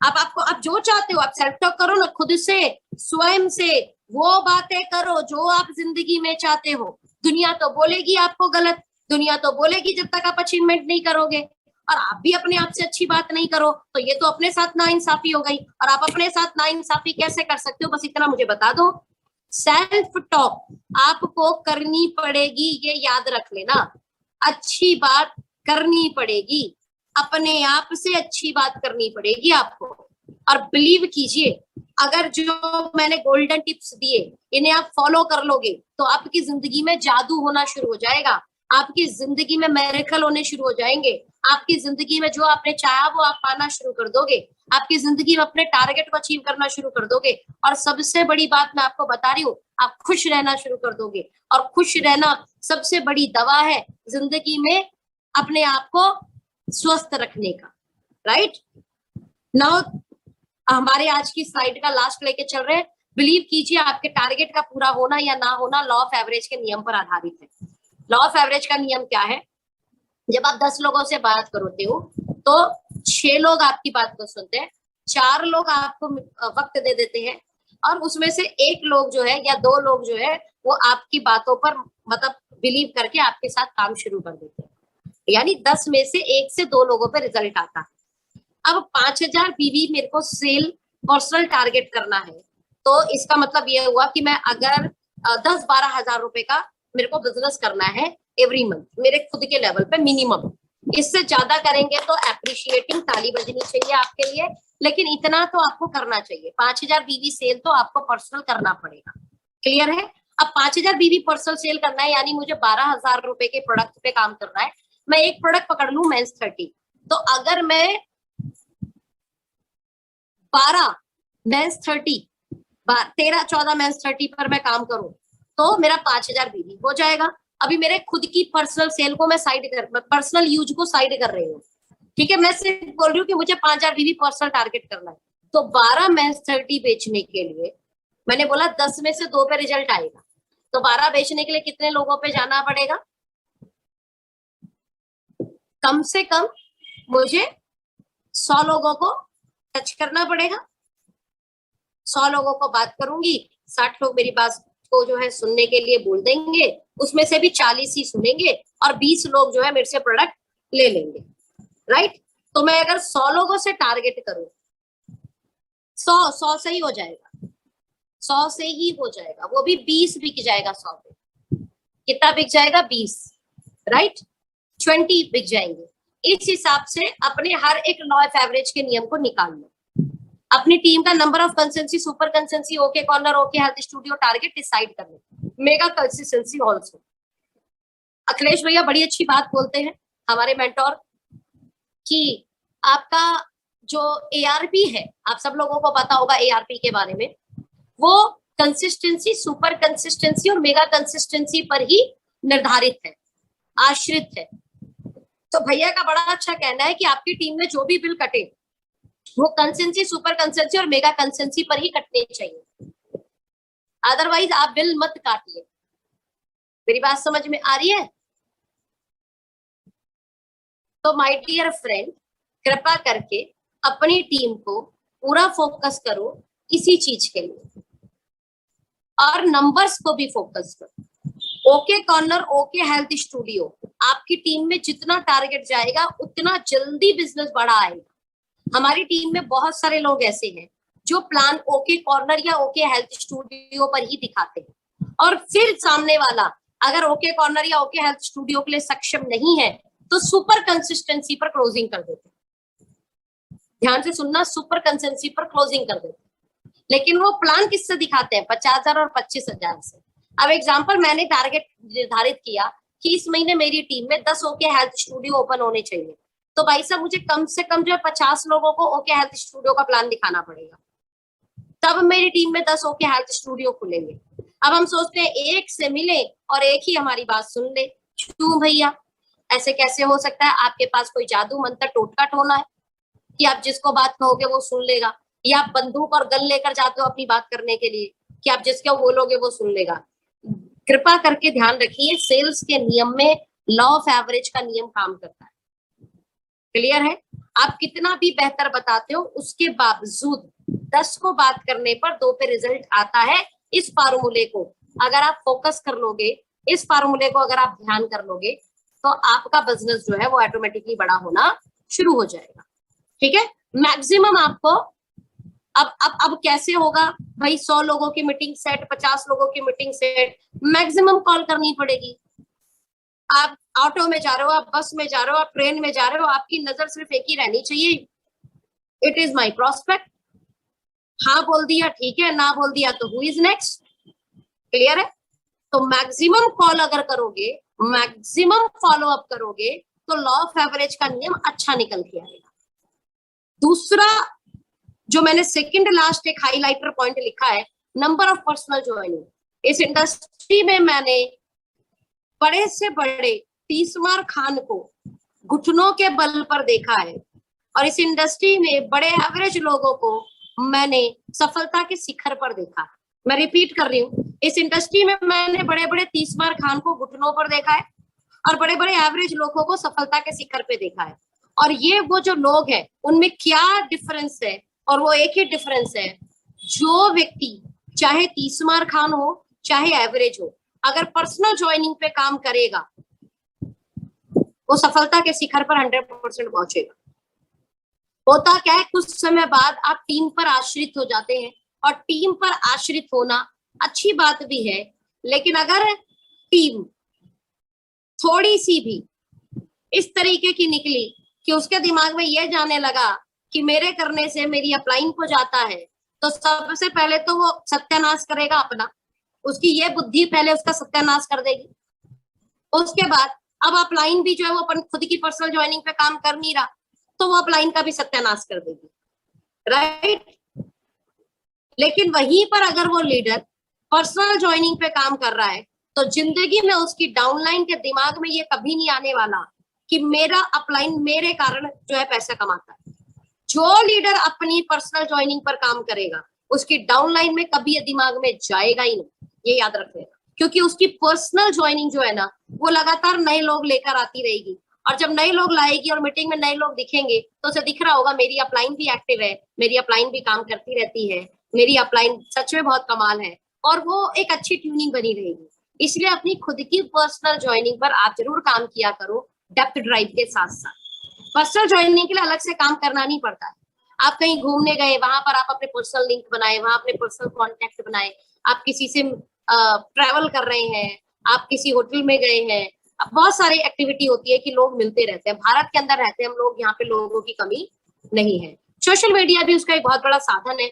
आप जो चाहते हो, आप सेल्फ टॉक करो ना, खुद से, स्वयं से वो बातें करो जो आप जिंदगी में चाहते हो। दुनिया तो बोलेगी आपको गलत, दुनिया तो बोलेगी जब तक आप अचीवमेंट नहीं करोगे, और आप भी अपने आप से अच्छी बात नहीं करो तो ये तो अपने साथ नाइंसाफी हो गई। और आप अपने साथ नाइंसाफी कैसे कर सकते हो, बस इतना मुझे बता दो, सेल्फ टॉक आपको करनी पड़ेगी, ये याद रख लेना। अच्छी बात करनी पड़ेगी, अपने आप से अच्छी बात करनी पड़ेगी आपको। और बिलीव कीजिए, अगर जो मैंने गोल्डन टिप्स दिए इन्हें आप फॉलो कर लोगे तो आपकी जिंदगी में जादू होना शुरू हो जाएगा, आपकी जिंदगी में मिरेकल होने शुरू हो जाएंगे, आपकी जिंदगी में जो आपने चाहा वो आप पाना शुरू कर दोगे, आपकी जिंदगी में अपने टारगेट को अचीव करना शुरू कर दोगे। और सबसे बड़ी बात मैं आपको बता रही हूँ, आप खुश रहना शुरू कर दोगे। और खुश रहना सबसे बड़ी दवा है जिंदगी में अपने आप को स्वस्थ रखने का, राइट। नाउ हमारे आज की स्लाइड का लास्ट लेके चल रहे हैं, बिलीव कीजिए आपके टारगेट का पूरा होना या ना होना लॉ ऑफ एवरेज के नियम पर आधारित है। लॉ ऑफ एवरेज का नियम क्या है? जब आप 10 लोगों से बात करते हो तो 6 लोग आपकी बात को सुनते हैं, 4 लोग आपको वक्त दे देते हैं, और उसमें से 1 लोग जो है या 2 लोग जो है वो आपकी बातों पर मतलब बिलीव करके आपके साथ काम शुरू कर देते हैं। यानी 10 में से 1 से 2 लोगों पे रिजल्ट आता है। अब 5000 बीवी मेरे को सेल पर्सनल टारगेट करना है, तो इसका मतलब ये हुआ कि मैं अगर 10-12 हजार रुपए का मेरे को बिजनेस करना है एवरी मंथ मेरे खुद के लेवल पे मिनिमम। इससे ज्यादा करेंगे तो एप्रिशिएटिंग ताली बजनी चाहिए आपके लिए, लेकिन इतना तो आपको करना चाहिए। 5000 बीवी सेल तो आपको पर्सनल करना पड़ेगा। क्लियर है? अब 5000 बीवी पर्सनल सेल करना है, यानी मुझे 12,000 रुपए के प्रोडक्ट पे काम करना है। मैं एक प्रोडक्ट पकड़ लू मेंस 30, तो अगर मैं 12 मेंस 30 13-14 मेंस 30 पर मैं काम करूं तो मेरा 5000 बीवी हो जाएगा। अभी मेरे खुद की पर्सनल सेल को मैं पर्सनल यूज को साइड कर रही हूँ। ठीक है, मैं सिर्फ बोल रही हूँ कि मुझे 5000 बीवी पर्सनल टारगेट करना है। तो 12 मेंस 30 बेचने के लिए मैंने बोला 10 में से 2 पे रिजल्ट आएगा, तो 12 बेचने के लिए कितने लोगों पे जाना पड़ेगा? कम से कम मुझे 100 लोगों को टच करना पड़ेगा। 100 लोगों को बात करूंगी, 60 लोग मेरी बात को जो है सुनने के लिए बोल देंगे, उसमें से भी 40 ही सुनेंगे और 20 लोग जो है मेरे से प्रोडक्ट ले लेंगे। राइट? तो मैं अगर 100 लोगों से टारगेट करूं, 100 से ही हो जाएगा, 100 से ही हो जाएगा, वो भी 20 बिक जाएगा। 100 पे कितना बिक जाएगा? 20। राइट? 20 बिक जाएंगे। इस हिसाब से अपने हर एक लॉ ऑफ एवरेज के नियम को निकाल लो। अपनी टीम का number of consistency, super consistency, okay corner, okay health studio target decide कर लो। Mega consistency also. अखिलेश भैया बड़ी अच्छी बात बोलते हैं हमारे मेंटोर कि आपका जो एआरपी है, आप सब लोगों को पता होगा एआरपी के बारे में, वो कंसिस्टेंसी, सुपर कंसिस्टेंसी और मेगा कंसिस्टेंसी पर ही निर्धारित है, आश्रित है। तो भैया का बड़ा अच्छा कहना है कि आपकी टीम में जो भी बिल कटे वो कंसेंसी, सुपर कंसेंसी और मेगा कंसेंसी पर ही कटने चाहिए, अदरवाइज आप बिल मत काटिए। मेरी बात समझ में आ रही है? तो माय डियर फ्रेंड, कृपा करके अपनी टीम को पूरा फोकस करो इसी चीज के लिए, और नंबर्स को भी फोकस करो। Okay corner, okay health studio, आपकी टीम में जितना टारगेट जाएगा उतना जल्दी बिजनेस बड़ा आएगा। हमारी टीम में बहुत सारे लोग ऐसे हैं जो प्लान ओके कॉर्नर या ओके हेल्थ स्टूडियो पर ही दिखाते हैं, और फिर सामने वाला अगर ओके कॉर्नर या ओके हेल्थ स्टूडियो के लिए सक्षम नहीं है तो सुपर कंसिस्टेंसी पर क्लोजिंग कर देते हैं। ध्यान से सुनना, सुपर कंसिस्टेंसी पर क्लोजिंग कर देते हैं, लेकिन वो प्लान किससे दिखाते हैं? 50,000 और 25,000 से। अब एग्जाम्पल, मैंने टारगेट निर्धारित किया कि इस महीने मेरी टीम में 10 ओके हेल्थ स्टूडियो ओपन होने चाहिए, तो भाई साहब मुझे कम से कम जो है 50 लोगों को ओके हेल्थ स्टूडियो का प्लान दिखाना पड़ेगा, तब मेरी टीम में 10 ओके हेल्थ स्टूडियो खुलेंगे। अब हम सोचते हैं एक से मिले और एक ही हमारी बात सुन ले। क्यों भैया, ऐसे कैसे हो सकता है? आपके पास कोई जादू मंत्र टोटका टोना है कि आप जिसको बात कहोगे वो सुन लेगा, या आप बंदूक और गन लेकर जाते हो अपनी बात करने के लिए कि आप जिसको बोलोगे वो सुन लेगा? कृपा करके ध्यान रखिए, सेल्स के नियम में लॉ ऑफ एवरेज का नियम काम करता है। क्लियर है? आप कितना भी बेहतर बताते हो उसके बावजूद 10 को बात करने पर 2 पे रिजल्ट आता है। इस फार्मूले को अगर आप फोकस कर लोगे, इस फार्मूले को अगर आप ध्यान कर लोगे, तो आपका बिजनेस जो है वो ऑटोमेटिकली बड़ा होना शुरू हो जाएगा। ठीक है? मैक्सिमम आपको अब कैसे होगा भाई? 100 लोगों की मीटिंग सेट, 50 लोगों की मीटिंग सेट, मैक्सिमम कॉल करनी पड़ेगी। आप ऑटो में जा रहे हो, आप बस में जा रहे हो, आप ट्रेन में जा रहे हो, आपकी नजर सिर्फ एक ही रहनी चाहिए, इट इज माई प्रोस्पेक्ट। हाँ बोल दिया ठीक है, ना बोल दिया तो हु इज नेक्स्ट। क्लियर है? तो मैक्सिमम कॉल अगर करोगे, मैक्सिमम फॉलो अप करोगे, तो लॉ ऑफ एवरेज का नियम अच्छा निकल के आएगा। दूसरा जो मैंने सेकंड लास्ट एक हाईलाइटर पॉइंट लिखा है, नंबर ऑफ पर्सनल ज्वाइनिंग। इस इंडस्ट्री में मैंने बड़े से बड़े तीसमार खान को घुटनों के बल पर देखा है, और इस इंडस्ट्री में बड़े एवरेज लोगों को मैंने सफलता के शिखर पर देखा। मैं रिपीट कर रही हूँ, इस इंडस्ट्री में मैंने बड़े बड़े 30 बार खान को घुटनों पर देखा है और बड़े बड़े एवरेज लोगों को सफलता के शिखर पे देखा है। और ये वो जो लोग हैं उनमें क्या डिफरेंस है, और वो एक ही डिफरेंस है, जो व्यक्ति चाहे 30 बार खान हो चाहे एवरेज हो, अगर पर्सनल ज्वाइनिंग पे काम करेगा वो सफलता के शिखर पर 100% पहुंचेगा। होता क्या है, कुछ समय बाद आप टीम पर आश्रित हो जाते हैं, और टीम पर आश्रित होना अच्छी बात भी है, लेकिन अगर टीम थोड़ी सी भी इस तरीके की निकली कि उसके दिमाग में यह जाने लगा कि मेरे करने से मेरी अपलाइन को जाता है, तो सबसे पहले तो वो सत्यानाश करेगा अपना, उसकी ये बुद्धि पहले उसका सत्यानाश कर देगी। उसके बाद अब अपलाइन भी जो है वो अपन खुद की पर्सनल ज्वाइनिंग पे काम कर नहीं रहा, तो वो अपलाइन का भी सत्यानाश कर देगी, राइट। लेकिन वहीं पर अगर वो लीडर पर्सनल ज्वाइनिंग पे काम कर रहा है, तो जिंदगी में उसकी डाउनलाइन के दिमाग में ये कभी नहीं आने वाला कि मेरा अपलाइन मेरे कारण जो है पैसा कमाता है। जो लीडर अपनी पर्सनल ज्वाइनिंग पर काम करेगा उसकी डाउनलाइन में कभी ये दिमाग में जाएगा ही नहीं, ये याद रखिएगा, क्योंकि उसकी पर्सनल ज्वाइनिंग जो है ना वो लगातार नए लोग लेकर आती रहेगी, और जब नए लोग लाएगी और मीटिंग में नए लोग दिखेंगे तो उसे दिख रहा होगा मेरी अपलाइन भी एक्टिव है, मेरी अपलाइन भी काम करती रहती है, मेरी अपलाइन सच में बहुत कमाल है, और वो एक अच्छी ट्यूनिंग बनी रहेगी। इसलिए अपनी खुद की पर्सनल ज्वाइनिंग पर आप जरूर काम किया करो, डेप्थ ड्राइव के साथ साथ। पर्सनल ज्वाइनिंग के लिए अलग से काम करना नहीं पड़ता है। आप कहीं घूमने गए, वहां पर आप अपने पर्सनल लिंक बनाए, वहां अपने पर्सनल कॉन्टेक्ट बनाए, आप किसी से ट्रैवल कर रहे हैं, आप किसी होटल में गए हैं, अब बहुत सारी एक्टिविटी होती है कि लोग मिलते रहते हैं। भारत के अंदर रहते हैं हम लोग, यहाँ पे लोगों की कमी नहीं है। सोशल मीडिया भी उसका एक बहुत बड़ा साधन है।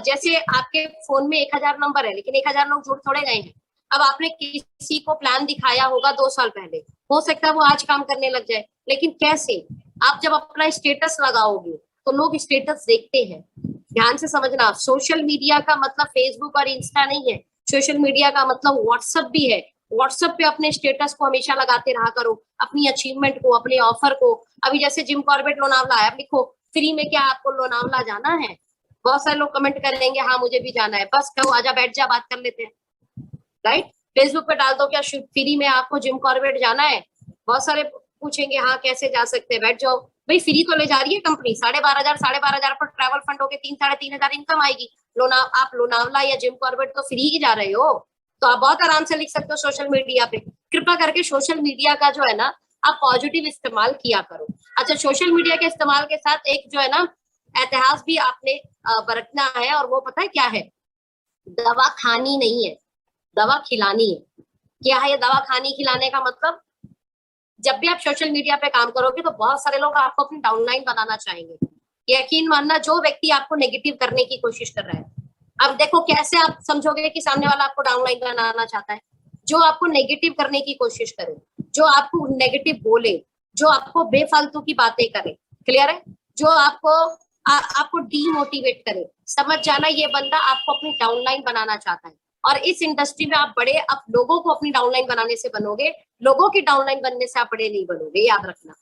जैसे आपके फोन में 1000 नंबर है, लेकिन 1000 लोग जुड़ थोड़े गए हैं। अब आपने किसी को प्लान दिखाया होगा 2 साल पहले, हो सकता है वो आज काम करने लग जाए, लेकिन कैसे? आप जब अपना स्टेटस लगाओगे तो लोग स्टेटस देखते हैं। ध्यान से समझना, सोशल मीडिया का मतलब फेसबुक और इंस्टा नहीं है, सोशल मीडिया का मतलब व्हाट्सएप भी है। व्हाट्सएप पे अपने स्टेटस को हमेशा लगाते रहा करो, अपनी अचीवमेंट को, अपने ऑफर को। अभी जैसे जिम कॉर्बेट लोनावला है, आप लिखो फ्री में क्या आपको लोनावला जाना है, बहुत सारे लोग कमेंट करेंगे हाँ मुझे भी जाना है, बस कहो आजा बैठ जा बात कर लेते हैं, राइट। फेसबुक पे डाल दो क्या फ्री में आपको जिम कॉर्बेट जाना है, बहुत सारे पूछेंगे हाँ कैसे जा सकते हैं, बैठ जाओ भाई, फ्री तो ले जा रही है कंपनी, 12,500 पर ट्रैवल फंड होके 3-3,500 इनकम आएगी। आप लोनावला या जिम कॉर्बेट तो फ्री ही जा रहे हो, तो आप बहुत आराम से लिख सकते हो सोशल मीडिया पे। कृपा करके सोशल मीडिया का जो है ना आप पॉजिटिव इस्तेमाल किया करो। अच्छा, सोशल मीडिया के इस्तेमाल के साथ एक जो है ना एहतियात भी आपने बरतना है, और वो पता है क्या है? दवा खानी नहीं है, दवा खिलानी है। क्या है ये दवा खानी खिलाने का मतलब? जब भी आप सोशल मीडिया पे काम करोगे तो बहुत सारे लोग आपको अपनी डाउनलाइन बनाना चाहेंगे। यकीन मानना, जो व्यक्ति आपको नेगेटिव करने की कोशिश कर रहा है, अब देखो कैसे आप समझोगे कि सामने वाला आपको डाउनलाइन बनाना चाहता है? जो आपको नेगेटिव करने की कोशिश करे, जो आपको नेगेटिव बोले, जो आपको बेफालतू की बातें करे, क्लियर है, जो आपको डीमोटिवेट करे, समझ जाना ये बंदा आपको अपनी डाउनलाइन बनाना चाहता है। और इस इंडस्ट्री में आप बड़े अब लोगों को अपनी डाउनलाइन बनाने से बनोगे, लोगों की डाउनलाइन बनने से आप बड़े नहीं बनोगे, याद रखना,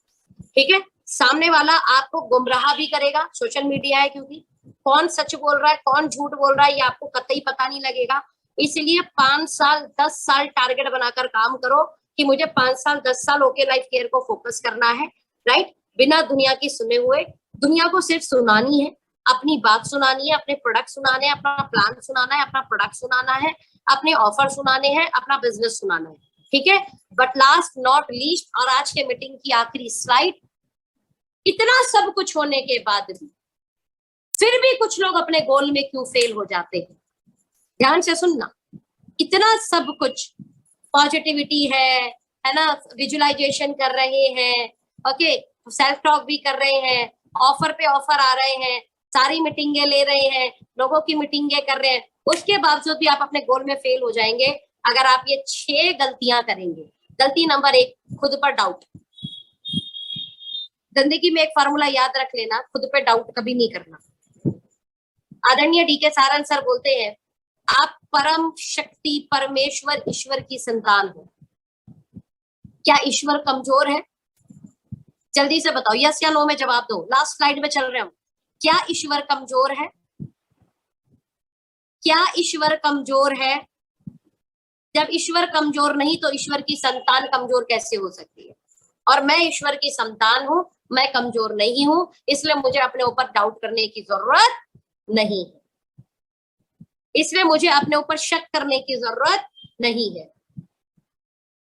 ठीक है। सामने वाला आपको गुमराह भी करेगा, सोशल मीडिया है, क्योंकि कौन सच बोल रहा है कौन झूठ बोल रहा है ये आपको कतई पता नहीं लगेगा। इसलिए 5 साल 10 साल टारगेट बनाकर काम करो कि मुझे 5 साल 10 साल ओके लाइफ केयर को फोकस करना है, राइट। बिना दुनिया की सुने हुए, दुनिया को सिर्फ सुनानी है, अपनी बात सुनानी है, अपने प्रोडक्ट सुनाने हैं, अपना प्लान सुनाना है, अपना प्रोडक्ट सुनाना है, अपने ऑफर सुनाने हैं, अपना बिजनेस सुनाना है, ठीक है। बट लास्ट नॉट लीस्ट, और आज के मीटिंग की आखिरी स्लाइड, इतना सब कुछ होने के बाद भी फिर भी कुछ लोग अपने गोल में क्यों फेल हो जाते हैं? ध्यान से सुनना, इतना सब कुछ पॉजिटिविटी है ना, विजुअलाइजेशन कर रहे हैं, ओके, सेल्फ टॉक भी कर रहे हैं, ऑफर पे ऑफर आ रहे हैं, सारी मीटिंगे ले रहे हैं, लोगों की मीटिंगे कर रहे हैं, उसके बावजूद भी आप अपने गोल में फेल हो जाएंगे अगर आप ये 6 गलतियां करेंगे। गलती नंबर 1, खुद पर डाउट। जिंदगी में एक फॉर्मूला याद रख लेना, खुद पे डाउट कभी नहीं करना। आदरणीय डीके सारन सर बोलते हैं, आप परम शक्ति परमेश्वर ईश्वर की संतान हो। क्या ईश्वर कमजोर है? जल्दी से बताओ, यस या नो में जवाब दो, लास्ट स्लाइड में चल रहे हम। क्या ईश्वर कमजोर है? क्या ईश्वर कमजोर है? जब ईश्वर कमजोर नहीं तो ईश्वर की संतान कमजोर कैसे हो सकती है? और मैं ईश्वर की संतान हूं, मैं कमजोर नहीं हूं, इसलिए मुझे अपने ऊपर डाउट करने की जरूरत नहीं है, इसलिए मुझे अपने ऊपर शक करने की जरूरत नहीं है।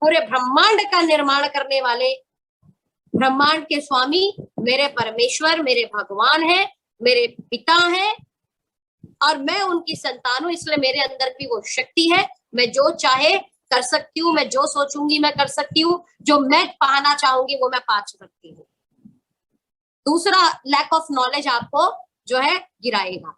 पूरे ब्रह्मांड का निर्माण करने वाले, ब्रह्मांड के स्वामी मेरे परमेश्वर, मेरे भगवान है, मेरे पिता है, और मैं उनकी संतान हूं, इसलिए मेरे अंदर भी वो शक्ति है। मैं जो चाहे कर सकती हूँ, मैं जो सोचूंगी मैं कर सकती हूँ, जो मैं पाना चाहूंगी वो मैं पा सकती हूँ। दूसरा, लैक ऑफ नॉलेज आपको जो है गिराएगा।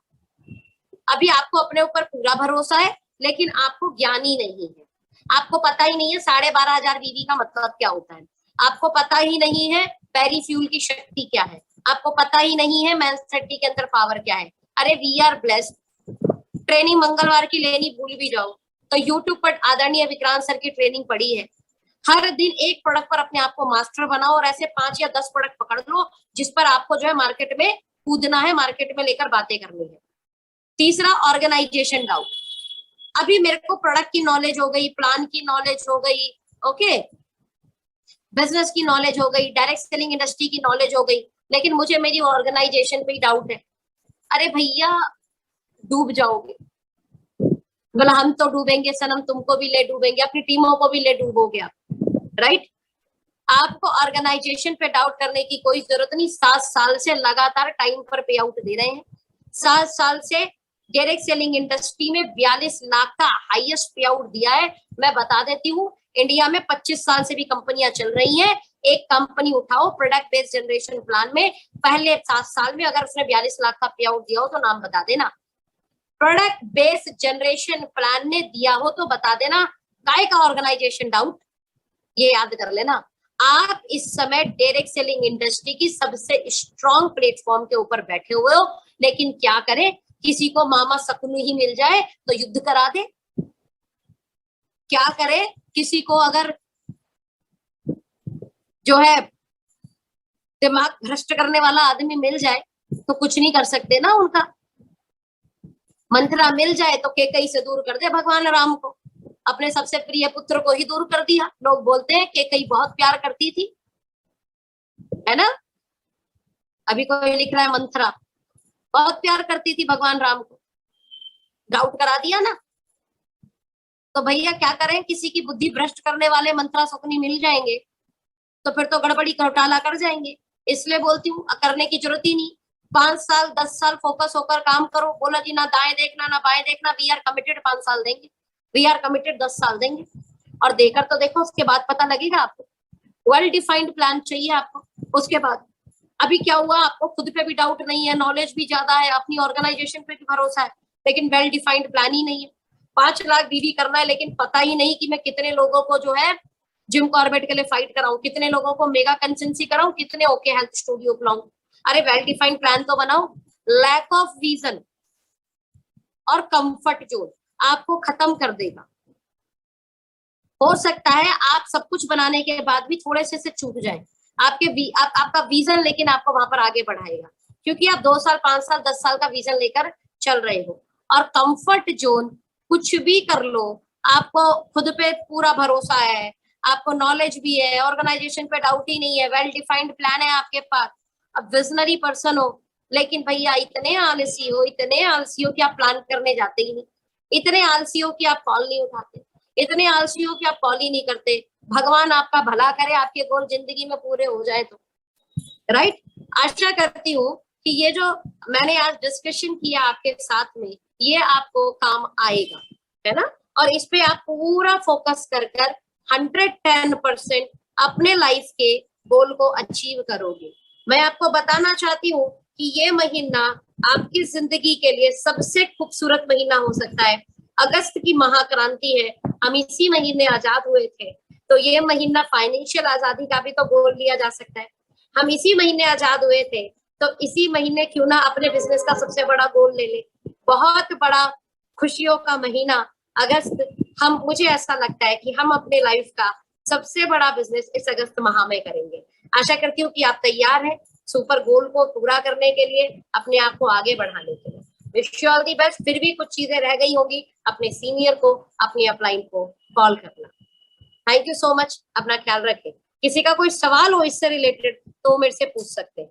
अभी आपको अपने ऊपर पूरा भरोसा है, लेकिन आपको ज्ञान ही नहीं है, आपको पता ही नहीं है 12,500 बीवी का मतलब क्या होता है, आपको पता ही नहीं है पेरीफ्यूल की शक्ति क्या है, आपको पता ही नहीं है मेंस 30 के अंदर पावर क्या है। अरे वी आर ब्लेस्ड, ट्रेनिंग मंगलवार की लेनी भूल भी जाओ तो यूट्यूब पर आदरणीय विक्रांत सर की ट्रेनिंग पड़ी है। हर दिन एक प्रोडक्ट पर अपने आप को मास्टर बनाओ और ऐसे 5 या 10 प्रोडक्ट पकड़ लो जिस पर आपको जो है मार्केट में कूदना है, मार्केट में लेकर बातें करनी है। तीसरा, ऑर्गेनाइजेशन डाउट। अभी मेरे को प्रोडक्ट की नॉलेज हो गई, प्लान की नॉलेज हो गई, ओके, बिजनेस की नॉलेज हो गई, डायरेक्ट सेलिंग इंडस्ट्री की नॉलेज हो गई, लेकिन मुझे मेरी ऑर्गेनाइजेशन पे ही डाउट है। अरे भैया डूब जाओगे। बोला हम तो डूबेंगे सनम, तुमको भी ले डूबेंगे, अपनी टीमों को भी ले डूबोगे आप, राइट? आपको ऑर्गेनाइजेशन पे डाउट करने की कोई जरूरत नहीं। 7 साल से लगातार टाइम पर पे आउट दे रहे हैं। 7 साल से डायरेक्ट सेलिंग इंडस्ट्री में 42 लाख का हाईएस्ट पे आउट दिया है। मैं बता देती हूँ, इंडिया में 25 साल से भी कंपनियां चल रही हैं। एक कंपनी उठाओ प्रोडक्ट बेस्ड जनरेशन प्लान में, पहले 7 साल में अगर उसने 42 लाख का पे आउट दिया हो तो नाम बता देना। प्रोडक्ट बेस्ड जनरेशन प्लान ने दिया हो तो बता देना। काय का ऑर्गेनाइजेशन डाउट, ये याद कर लेना। आप इस समय डायरेक्ट सेलिंग इंडस्ट्री की सबसे स्ट्रॉन्ग प्लेटफॉर्म के ऊपर बैठे हुए हो, लेकिन क्या करें, किसी को मामा सकनू ही मिल जाए तो युद्ध करा दे। क्या करे, किसी को अगर जो है दिमाग भ्रष्ट करने वाला आदमी मिल जाए तो कुछ नहीं कर सकते ना। उनका मंत्रा मिल जाए तो केकई से दूर कर दे भगवान राम को, अपने सबसे प्रिय पुत्र को ही दूर कर दिया। लोग बोलते हैं केकई बहुत प्यार करती थी, है ना? अभी कोई लिख रहा है मंत्रा बहुत प्यार करती थी भगवान राम को, डाउट करा दिया ना। तो भैया क्या करें, किसी की बुद्धि भ्रष्ट करने वाले मंत्रा सुकनी मिल जाएंगे तो फिर तो गड़बड़ी घोटाला कर जाएंगे। इसलिए बोलती हूँ करने की जरूरत ही नहीं। 5 साल 10 साल फोकस होकर काम करो। बोला जी ना दाएं देखना ना बाएं देखना, वी आर कमिटेड 5 साल देंगे, वी आर कमिटेड 10 साल देंगे, और देकर तो देखो, उसके बाद पता लगेगा आपको। वेल डिफाइंड प्लान चाहिए आपको। उसके बाद अभी क्या हुआ, आपको खुद पे भी डाउट नहीं है, नॉलेज भी ज्यादा है, अपनी ऑर्गेनाइजेशन पे भी भरोसा है, लेकिन वेल डिफाइंड प्लान ही नहीं है। 5 लाख बीवी करना है, लेकिन पता ही नहीं कि मैं कितने लोगों को जो है जिम कॉर्बेट के लिए फाइट कराऊं, कितने लोगों को मेगा कंसेंसी कराऊं, कितने ओके हेल्थ स्टूडियो बुलाऊं। अरे वेल डिफाइंड प्लान तो बनाओ। लैक ऑफ विजन और कंफर्ट जोन आपको खत्म कर देगा। हो सकता है आप सब कुछ बनाने के बाद भी थोड़े से चूक जाए आपका विजन, लेकिन आपको वहां पर आगे बढ़ाएगा, क्योंकि आप 2 साल 5 साल 10 साल का विजन लेकर चल रहे हो। और कंफर्ट जोन, कुछ भी कर लो, आपको खुद पे पूरा भरोसा है, आपको नॉलेज भी है, ऑर्गेनाइजेशन पे डाउट ही नहीं है, वेल डिफाइंड प्लान है आपके पास, अब विजनरी पर्सन हो, लेकिन भैया इतने आलसी हो, इतने आलसी हो कि आप प्लान करने जाते ही नहीं, इतने आलसी हो कि आप कॉल नहीं उठाते, इतने आलसी हो कि आप कॉल ही नहीं करते। भगवान आपका भला करे, आपके गोल जिंदगी में पूरे हो जाए तो, राइट? आशा करती हूँ कि ये जो मैंने आज डिस्कशन किया आपके साथ में, ये आपको काम आएगा, है ना? और इस पे आप पूरा फोकस कर 110% अपने लाइफ के गोल को अचीव करोगे। मैं आपको बताना चाहती हूँ कि ये महीना आपकी जिंदगी के लिए सबसे खूबसूरत महीना हो सकता है। अगस्त की महाक्रांति है, हम इसी महीने आजाद हुए थे, तो ये महीना फाइनेंशियल आजादी का भी तो गोल लिया जा सकता है। हम इसी महीने आजाद हुए थे, तो इसी महीने क्यों ना अपने बिजनेस का सबसे बड़ा गोल ले ले। बहुत बड़ा खुशियों का महीना अगस्त, मुझे ऐसा लगता है कि हम अपने लाइफ का सबसे बड़ा बिजनेस इस अगस्त माह में करेंगे। आशा करती हूँ कि आप तैयार हैं सुपर गोल को पूरा करने के लिए, अपने आप को आगे बढ़ाने के लिए। Wish you all the best. फिर भी कुछ चीजें रह गई होंगी, अपने सीनियर को, अपनी अपलाइन को कॉल करना। थैंक यू सो मच, अपना ख्याल रखें। किसी का कोई सवाल हो इससे रिलेटेड तो मेरे से पूछ सकते हैं।